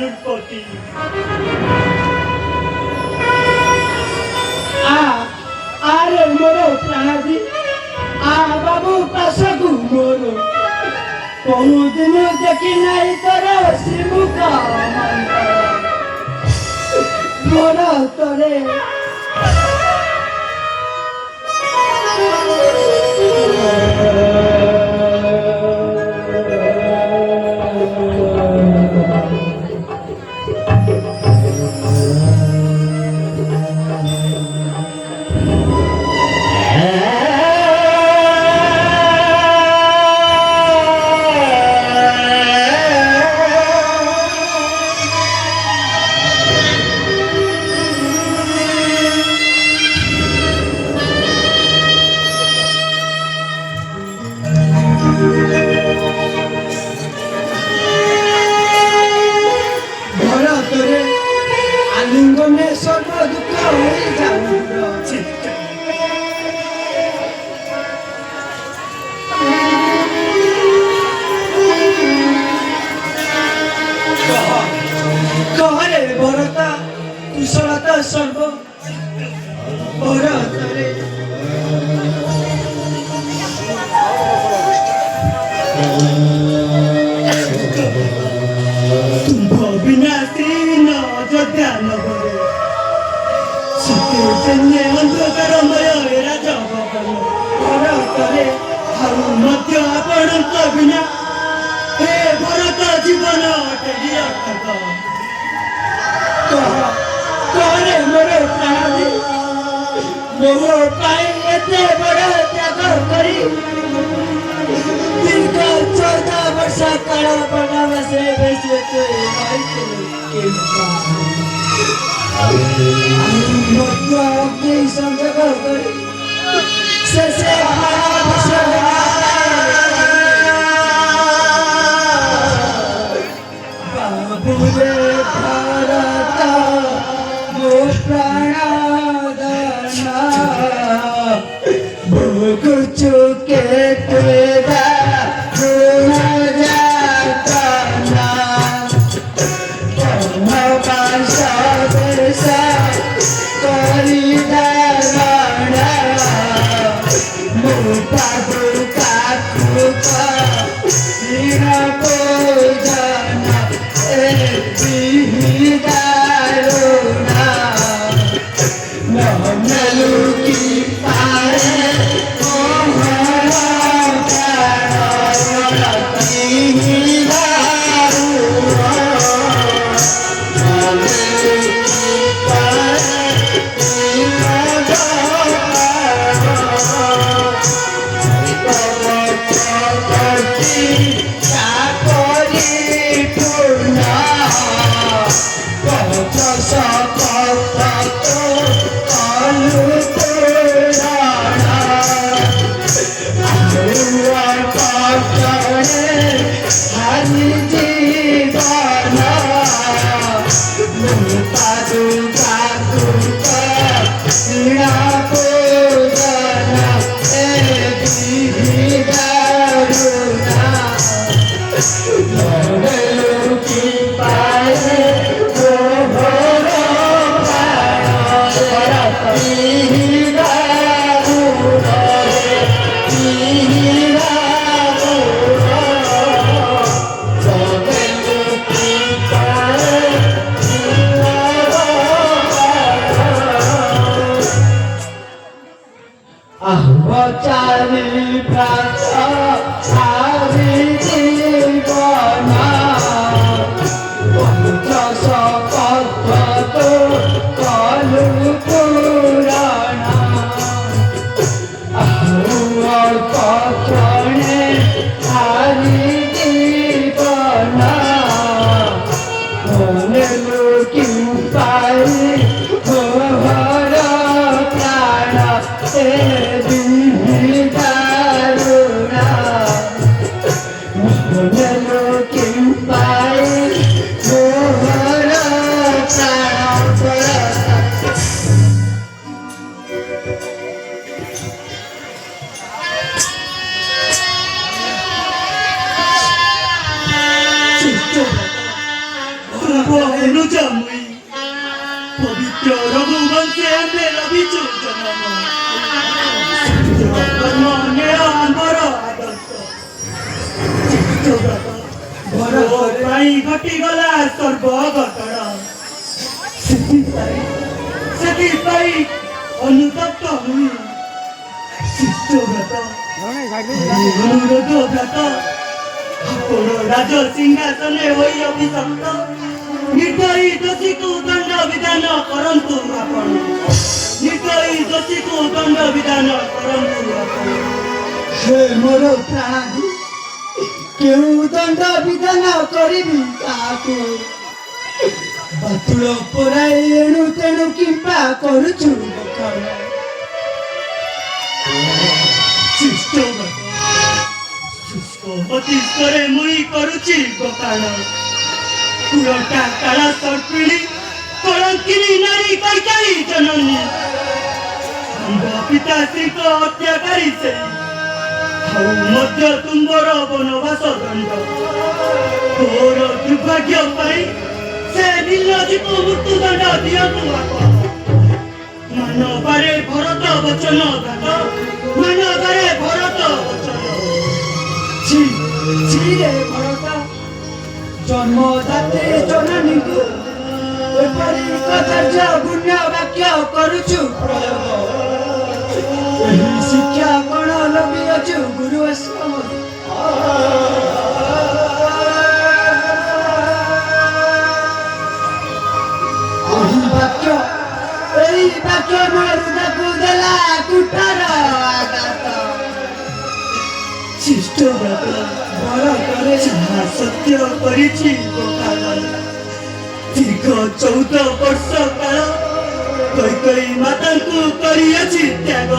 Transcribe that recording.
लुटपति आरे मोर प्राणाजी आ बाबू पासकु मोर कहूँ दिन देखी नहीं तोर श्रीमुख मोर तोरे आलिंगने सर्व दुख हो कहरे भरता कुशलता सर्व भरतरे विनाशी न अयोध्या नगरे सत्य अंधकारमय राजभवन भरतरे हाउ मध्य आपणक बिना हे भरत जीवन अटकी अटक कहरे मोर प्राणी मोर पाई एते बड़ त्याग करी दीर्घ 14 वर्ष काल बनवासे बैसे तो संजोग करी से बाबुरे भारत मो प्राणदाना भोग चुके तेरा অনুজ মুই পবিত্র রঘুবংশে এমে রবিচু জনম কর্ম নেয় আম্বর আদর্শ চিত্তব্রত ঘর পাই ঘটিগলা সর্বঘটন ସେଥିପାଇଁ ଅନୁତପ୍ତ ହୋଇ ଚିତ୍ତବ୍ରତ ଅନୁରୋଧ ବ୍ରତ ଆପଣ ରାଜ ସିଂହାସନେ ହୋଇ ଅଭିଷକ୍ତ ନିର୍ଦ୍ଦୟୀ ଦୋଷୀକୁ ଦଣ୍ଡ ବିଧାନ କରନ୍ତୁ ଆପଣ ନିର୍ଦ୍ଦୟୀ ଦୋଷୀକୁ ଦଣ୍ଡ ବିଧାନ କରନ୍ତୁ ଆପଣ ହେ ମୋର ପ୍ରାଣ କେଉଁ ଦଣ୍ଡ ବିଧାନ କରିବି କାହାକୁ ବାତୁଳ ପରାଇ ଏଣୁ ତେଣୁ କିମ୍ବା କରୁଛୁ ମତିଷ୍କରେ ମୁଇ କରୁଛି ଗୋପାଳ କୁଳଟା କାଳ ସର୍ପିଣୀ କଳଙ୍କିନୀ ନାରୀ କୈକେୟୀ ଜନନୀ ପିତାଶ୍ରୀଙ୍କ ହତ୍ୟାକାରୀ ସେଇ ଆଉ ମଧ୍ୟ ତୁମ୍ଭର ବନବାସ ଦଣ୍ଡ ତୋର ଦୁର୍ଭାଗ୍ୟ ପାଇଁ ସେ ନିର୍ଲଜ୍ଜକୁ ମୃତ୍ୟୁଦଣ୍ଡ ଦିଅନ୍ତୁ ଆପଣ ମାନବାରେ ଭରତ ବଚନ ଘାତ ମାନବାରେ ଭରତ ବଚନ ରେ ଭରତ ଜନ୍ମଦାତ୍ରୀ ଜନନୀକୁ ଏପରି କଦର୍ଯ୍ୟ ଗୁଣ୍ୟ ବାକ୍ୟ କରୁଛୁ ପ୍ରୟୋଗ ଏହି ଶିକ୍ଷା କଣ ଲଭିଅଛୁ ଗୁରୁ ଆଶ୍ରମରୁ ଏହି ବାକ୍ୟ ମୋ ହୃଦୟକୁ ଦେଲା କୁଟର ଆଘାତ ଶିଷ୍ଟବ୍ରତ ବର କରେ ଯାହା ସତ୍ୟ କରିଛି ଗୋପାଳ ଦୀର୍ଘ 14 ବର୍ଷ କାଳ କୈକେୟୀ ମାତାଙ୍କୁ କରିଅଛି ତ୍ୟାଗ